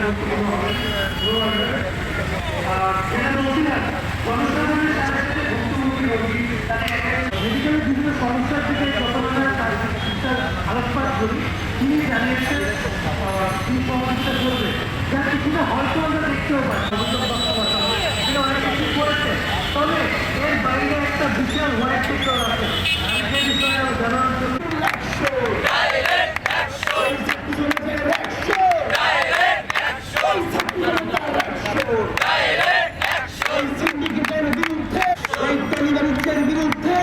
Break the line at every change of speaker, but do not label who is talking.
গুরুত্বপূর্ণ হবে। যেটা বলছিলাম, জনসাধারণের সাথে সাথে ভুক্তভোগী রোগী মেডিকেলের বিভিন্ন সমস্যার দিকে যতটা তার চিকিৎসার আলোকপাত করি, তিনি জানিয়েছেন তিনি সহযোগিতা করবে, যা কিছুটা হয়তো আমরা দেখতেও পাই তিনি অনেক কিছু করেছে। তবে এর বাইরে একটা বিশাল হোয়াইট পেপার আছে, আমি যে বিষয়ে জানানোর জন্য
বিরুদ্ধে